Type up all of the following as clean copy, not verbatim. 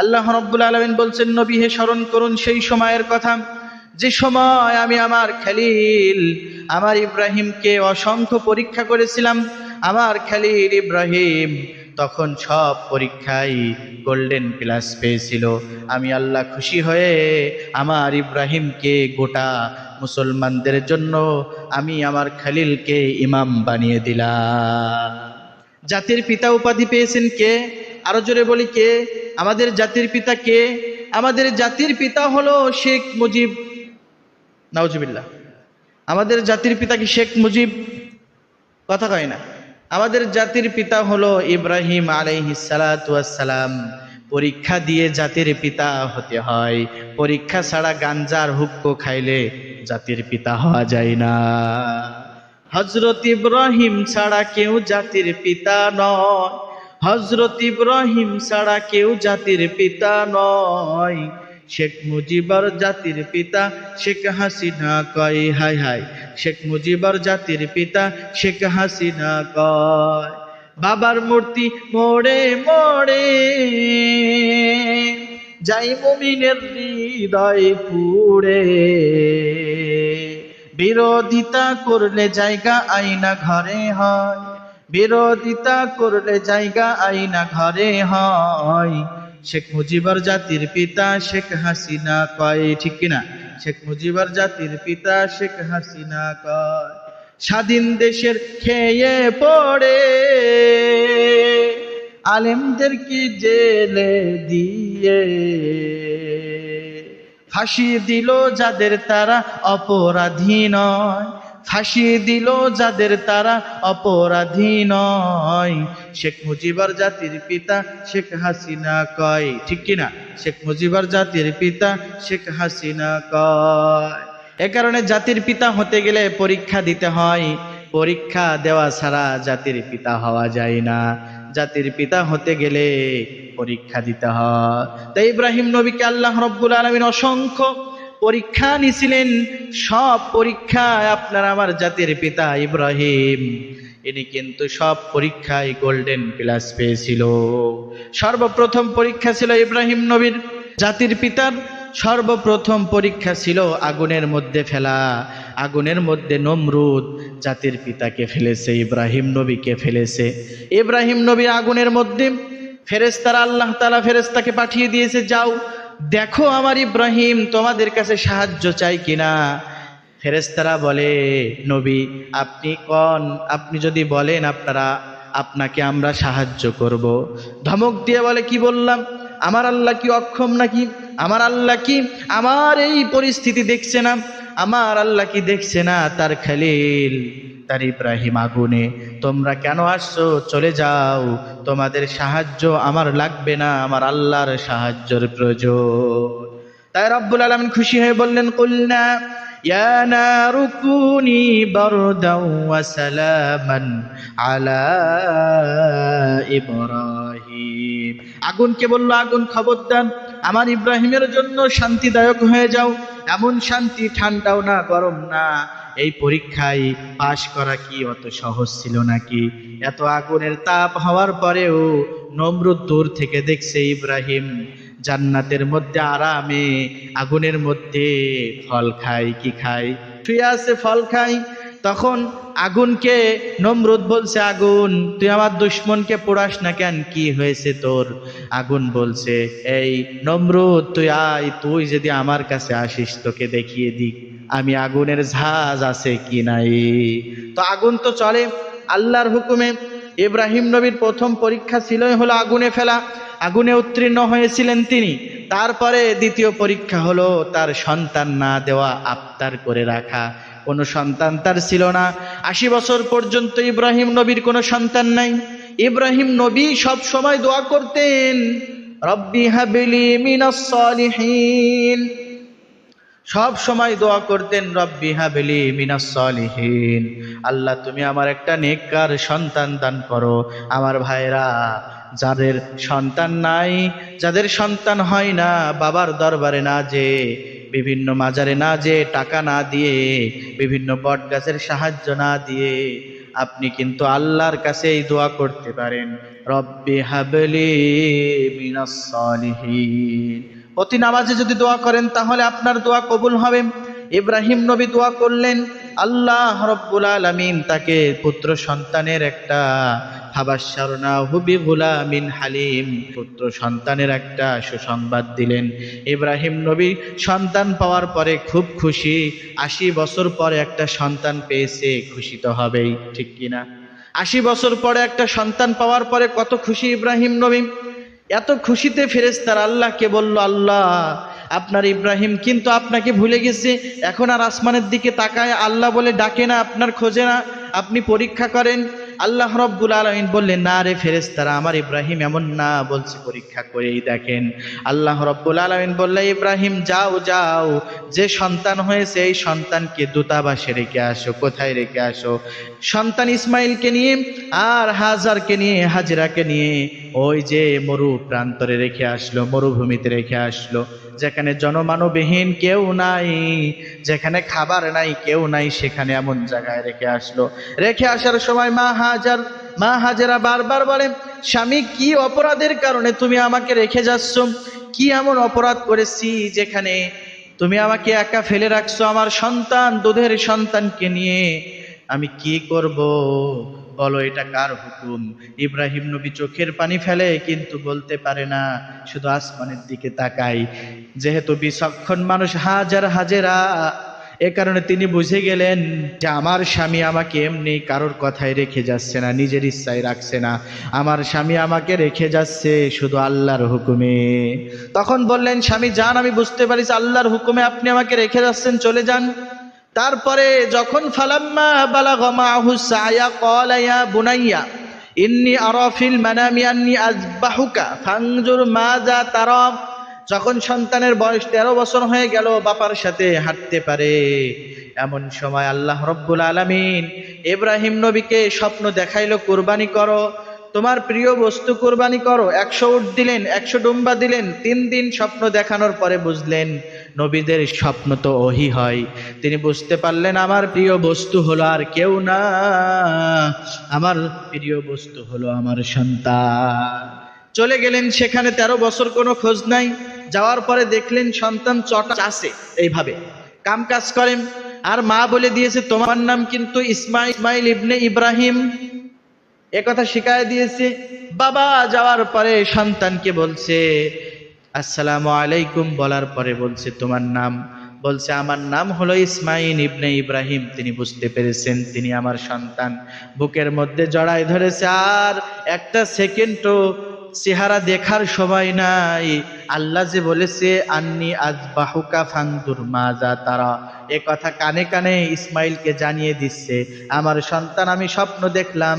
আল্লাহ রাব্বুল আলামিন বলছেন, নবী হে স্মরণ করুন সেই সময়ের কথা যে সময় আমি আমার খলিল আমার ইব্রাহিমকে অসংখ্য পরীক্ষা করেছিলাম। আমার খলিল ইব্রাহিম তখন সব পরীক্ষায় গোল্ডেন প্লাস পেয়েছিল। আমি আল্লাহ খুশি হয়ে আমার ইব্রাহিমকে গোটা মুসলমানদের জন্য আমি আমার খলিলকে ইমাম বানিয়ে দিলাম। জাতির পিতা উপাধি পেয়েছেন কে? আরো জোরে বলি কে? আমাদের জাতির পিতা কে? আমাদের জাতির পিতা হলো শেখ মুজিব। নাউজুবিল্লাহ। আমাদের জাতির পিতা কি শেখ মুজিব? কথা কয় না। আমাদের জাতির পিতা হলো ইব্রাহিম আলাইহিস সালাতু ওয়াস সালাম। পরীক্ষা দিয়ে জাতির পিতা হতে হয়। পরীক্ষা ছাড়া গাঞ্জার হুক্কো খাইলে জাতির পিতা হওয়া যায় না। হযরত ইব্রাহিম ছাড়া কেউ জাতির পিতা নয়। হযরত ইব্রাহিম ছাড়া কেউ জাতির পিতা নয়। শেখ মুজিবর জাতির পিতা শেখ হাসিনা কয়, হায় হায়। শেখ মুজিবর জাতির পিতা শেখ হাসিনা কয়। বাবার মূর্তি মোড়ে মোড়ে যাই মুমিনের হৃদয় পুড়ে। বিরোধিতা করলে জায়গা আইনা ঘরে হয়। বিরোধিতা করলে জায়গা আইনা ঘরে হয়। শেখ মুজিবর জাতির পিতা শেখ হাসিনা কয়, ঠিক কিনা? শেখ মুজিবর জাতির পিতা শেখ হাসিনা কয়। স্বাধীন দেশের খেয়ে পড়ে আলেমদেরকে জেলে দিয়ে ফাঁসি দিল যাদের তারা অপরাধী নয়। ফাঁসি দিল যাদের তারা অপরাধী নয়। শেখ মুজিবর জাতির পিতা শেখ হাসিনা কয়, ঠিক কিনা? শেখ মুজিবর জাতির পিতা শেখ হাসিনা কয়। এ কারণে জাতির পিতা হতে গেলে পরীক্ষা দিতে হয়। পরীক্ষা দেওয়া ছাড়া জাতির পিতা হওয়া যায় না। জাতির পিতা হতে গেলে পরীক্ষা দিতে হয়। তাই ইব্রাহিম নবীকে আল্লাহ রাব্বুল আলামিন অসংখ্য পরীক্ষা নিয়েছিলেন। সব পরীক্ষায় আপনার আমার জাতির পিতা ইব্রাহিম, ইনি কিন্তু সব পরীক্ষায় গোল্ডেন প্লাস পেয়েছিল। সর্বপ্রথম পরীক্ষা ছিল ইব্রাহিম নবীর জাতির পিতার। সর্বপ্রথম পরীক্ষা ছিল আগুনের মধ্যে ফেলা। আগুনের মধ্যে নমরুদ জাতির পিতাকে ফেলেছে, ইব্রাহিম নবীকে ফেলেছে। ইব্রাহিম নবী আগুনের মধ্যে, ফেরেশতারা আল্লাহ তাআলা ফেরেশতাকে পাঠিয়ে দিয়েছে, যাও দেখো আমার ইব্রাহিম তোমাদের কাছে সাহায্য চাই কিনা। ফেরেশতারা বলে, নবী আপনি কোন, আপনি যদি বলেন আপনাকে আমরা সাহায্য করব। ধমক দিয়ে বলে, কি বললাম? আমার আল্লাহ কি অক্ষম নাকি? আমার আল্লাহ কি আমার এই পরিস্থিতি দেখছে না? আমার আল্লাহ কি দেখছে না তার খলিল তার ইব্রাহিম আগুনে? তোমরা কেন আসছো? চলে যাও, তোমাদের সাহায্য আমার লাগবে না, আমার আল্লাহর সাহায্যের প্রয়োজন। তাই রব্বুল আলামিন খুশি হয়ে বললেন, কুলনা ইয়া নারু কুনি বারদাও ওয়া সালামান আলা ইব্রাহিম। আগুনকে বলল, আগুন খবরদার আমার ইব্রাহিমের জন্য শান্তিদায়ক হয়ে যাও। এমন শান্তি, ঠান্ডাও না গরম না। এই পরীক্ষায় পাশ করা কি অত সহজ ছিল নাকি? এত আগুনের তাপ হওয়ার পরেও নমরুদ দূর থেকে দেখছে ইব্রাহিম জান্নাতের মধ্যে আরামে আগুনের মধ্যে ফল খায়। কি খায়? শুয়ে আছে, ফল খায়। তখন আগুনকে নমরুদ বলছে, আগুন তুই আমার দুশমনকে পোড়াস না কেন? কি হয়েছে তোর? আগুন বলছে, এই নমরুদ তুই আয়, তুই যদি আমার কাছে আসিস তোকে দেখিয়ে দিই আমি আগুনের ঝাঁজ আছে কি নাই। তো আগুন তো চলে আল্লাহর হুকুমে। ইব্রাহিম নবীর প্রথম পরীক্ষা ছিলই হলো আগুনে ফেলা। আগুনে উত্তীর্ণ হয়েছিলেন তিনি। তারপরে দ্বিতীয় পরীক্ষা হলো তার সন্তান না দেওয়া, আবতার করে রাখা। কোনো সন্তান তার ছিল না। 80 বছর পর্যন্ত ইব্রাহিম নবীর কোনো সন্তান নাই। ইব্রাহিম নবী সব সময় দোয়া করতেন, রব্বি হাবলি মিনাস সালিহিন। সব সময় দোয়া করতেন, রব্বি হাবলি মিনাস সালিহিন। আল্লাহ তুমি আমার একটা নেককার সন্তান দান করো। আমার ভাইরা, যাদের সন্তান নাই, যাদের সন্তান হয় না, বাবার দরবারে না যে, বিভিন্ন মাজারে না যে, টাকা না দিয়ে, বিভিন্ন বট গাছের সাহায্য না দিয়ে, আপনি কিন্তু আল্লাহর কাছে এই দোয়া করতে পারেন, রব্বি হাবলি মিনাস সালিহিন। প্রতি নামাজে যদি দোয়া করেন তাহলে আপনার দোয়া কবুল হবে। ইব্রাহিম নবী দোয়া করলেন, আল্লাহ রব্বুল আলামিন তাকে পুত্র সন্তানের একটা ফাবাশশারনাহু বিগুলামিন হালিম, পুত্র সন্তানের একটা সুসংবাদ দিলেন। ইব্রাহিম নবী সন্তান পাওয়ার পরে খুব খুশি। ৮০ বছর পরে একটা সন্তান পেয়েছে, খুশি তো হবেই, ঠিক কিনা? ৮০ বছর পরে একটা সন্তান পাওয়ার পরে কত খুশি ইব্রাহিম নবী। এত খুশিতে ফেরেশতারা আল্লাহকে বলল, আল্লাহ আপনার ইব্রাহিম কিন্তু আপনাকে ভুলে গেছে, এখন আর আসমানের দিকে তাকায় আল্লাহ বলে ডাকে না, আপনার খোঁজে না, আপনি পরীক্ষা করেন। আল্লাহ রব্বুল আলামিন বললেন, না রে ফেরেশতারা, আমার ইব্রাহিম এমন না, বলছি পরীক্ষা করেই দেখেন। আল্লাহ রব্বুল আলামিন বললেন, ইব্রাহিম যাও যাও, যে সন্তান হয়েছে এই সন্তানকে দূতাবাসে রেখে আসো। কোথায় রেখে আসো? সন্তান ইসমাইলকে নিয়ে আর হাজারকে নিয়ে, হাজরাকে নিয়ে ওই যে মরু প্রান্তরে রেখে আসলো, মরুভূমিতে রেখে আসলো, যেখানে জনমানবহীন কেউ নাই, যেখানে খাবার নাই, কেউ নাই, সেখানে এমন জায়গায় রেখে আসলো। রেখে আসার সময় মা হাজেরা বারবার বলেন, স্বামী কি অপরাধের কারণে তুমি আমাকে রেখে যাচ্ছ? কি এমন অপরাধ করেছি যেখানে তুমি আমাকে একা ফেলে রাখছো? আমার সন্তান, দুধের সন্তানকে নিয়ে আমি কি করব? বলো, এটা কার হুকুম? ইব্রাহিম নবী চোখের পানি ফেলে কিন্তু বলতে পারে না, শুধু আসমানের দিকে তাকায়। যেহেতু বিচক্ষণ মানুষ হাজেরা, এ কারণে তিনি বুঝে গেলেন যে আমার স্বামী আমাকে এমনি কারোর কথায় রেখে যাচ্ছে না, নিজের ইচ্ছায় রাখছে না, আমার স্বামী আমাকে রেখে যাচ্ছে শুধু আল্লাহর হুকুমে। তখন বললেন, স্বামী যান, আমি বুঝতে পারিস আল্লাহর হুকুমে আপনি আমাকে রেখে যাচ্ছেন, চলে যান। তারপরে যখন ফালাম্মা বালাগা মাহু সায়া ক্বালা ইয়া বুনাইয়া ইন্নী আরা ফিল মানামি আন্নী আযবাহুকা ফানজুর মাযা তারা, যখন সন্তানের বয়স 13 বছর হয়ে গেল, বাবার সাথে হাঁটতে পারে, এমন সময় আল্লাহ রব্বুল আলামিন ইব্রাহিম নবীকে স্বপ্ন দেখাইলো, কুরবানি করো, তোমার প্রিয় বস্তু কুরবানি করো। 100 উট দিলেন, 100 ডুম্বা দিলেন। 3 দিন স্বপ্ন দেখানোর পরে বুঝলেন নবীদের স্বপ্ন তো ওহী হয়। তিনি বুঝতে পারলেন আমার প্রিয় বস্তু হলো আর কেউ না, আমার প্রিয় বস্তু হলো আমার সন্তান। চলে গেলেন সেখানে, 13 বছর কোনো খোঁজ নাই। যাওয়ার পরে দেখলেন সন্তান চটা আছে, এইভাবে কাম কাজ করেন। আর মা বলে দিয়েছে, তোমার নাম কিন্তু ইসমাইল ইবনে ইব্রাহিম, এ কথা শিখায় দিয়েছে। বাবা যাওয়ার পরে সন্তানকে বলছে আসসালামু আলাইকুম, বলার পরে বলছে তোমার নাম? বলছে আমার নাম হলো ইসমাইল ইবনে ইব্রাহিম। তিনি বুঝতে পেরেছেন তিনি আমার সন্তান, বুকের মধ্যে জড়ায় ধরেছে। আর একটা সেকেন্ডও চেহারা দেখার সময় নাই। আল্লাহ যে বলেছে আন্নি আযবাহুকা ফানজুর মাযা তারা, এ কথা কানে কানে ইসমাইলকে জানিয়ে দিচ্ছে, আমার সন্তান আমি স্বপ্ন দেখলাম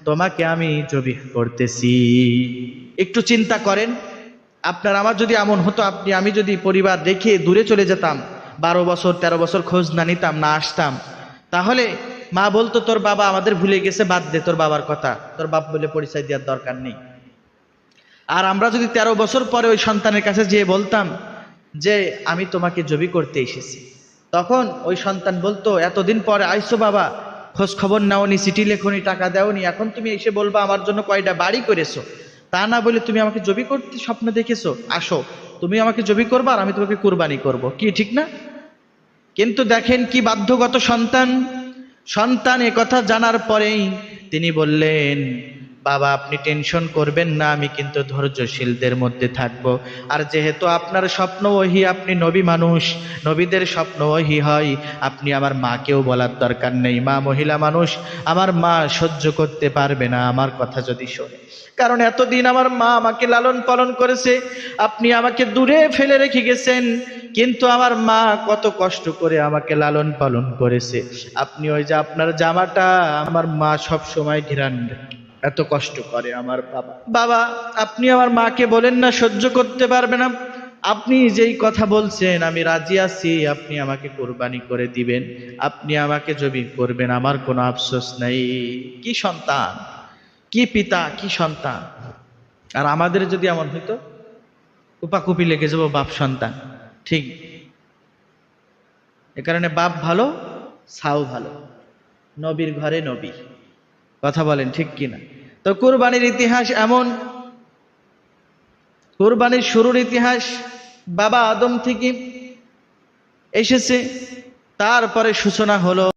তোমাকে আমি জবিহ করতেছি। একটু চিন্তা করেন, আপনার আমার যদি এমন হতো, আমি যদি পরিবার রেখে দূরে চলে যেতাম, 12 বছর 13 বছর খোঁজ না নিতাম, না আসতাম, তাহলে মা বলতো তোর বাবা আমাদের ভুলে গেছে, বাদ দে তোর বাবার কথা, তোর বাপ বলে পরিচয় দেওয়ার দরকার নেই। আর আমরা যদি 13 বছর পরে ওই সন্তানের কাছে যেয়ে বলতাম যে আমি তোমাকে জবি করতে এসেছি, তখন ওই সন্তান বলতো এতদিন পরে আইসো বাবা, খোঁজ খবর নাওনি, চিঠি লেখনি, টাকা দেওনি, এখন তুমি এসে বলবা আমার জন্য কয়টা বাড়ি করেছো। তা না বলে তুমি আমাকে জবি করতে স্বপ্ন দেখেছো, আসো তুমি আমাকে জবি করবা আর আমি তোমাকে কুরবানি করব, কি ঠিক না? কিন্তু দেখেন কি বাধ্যগত সন্তান এ কথা জানার পরেই তিনি বললেন, বাবা আপনি টেনশন করবেন না, আমি কিন্তু ধৈর্যশীলদের মধ্যে থাকব। আর যেহেতু আপনার স্বপ্ন ওহী, আপনি নবী মানুষ, নবীদের স্বপ্ন ওহী হয়, আপনি আমার মাকেও বলার দরকার নেই। মা মহিলা মানুষ, আমার মা সহ্য করতে পারবে না আমার কথা যদি শোনে, কারণ এতদিন আমার মা আমাকে লালন পালন করেছে, আপনি আমাকে দূরে ফেলে রেখে গেছেন, কিন্তু আমার মা কত কষ্ট করে আমাকে লালন পালন করেছে। আপনি ওই যে আপনার জামাটা আমার মা সব সময় ঘিরান, এত কষ্ট করে আমার বাবা আপনি আমার মাকে বলেন না সহ্য করতে পারবে না, আপনি যেই কথা বলছেন আমি রাজি আছি, আপনি আমাকে কুরবানি করে দিবেন, আপনি আমাকে জবি করবেন, আমার কোনো আফসোস নাই। কি সন্তান, কি পিতা, কি সন্তান! আর আমাদের যদি এমন হইতো, কুপাকুপি লেগে যাবো বাপ সন্তান, ঠিক। এ কারণে বাপ ভালো, ছাও ভালো, নবীর ঘরে নবী, কথা বলেন ঠিক কিনা? তো কুরবানির ইতিহাস এমন, কুরবানির শুরুর ইতিহাস বাবা আদম থেকে এসেছে, তারপরে সূচনা হলো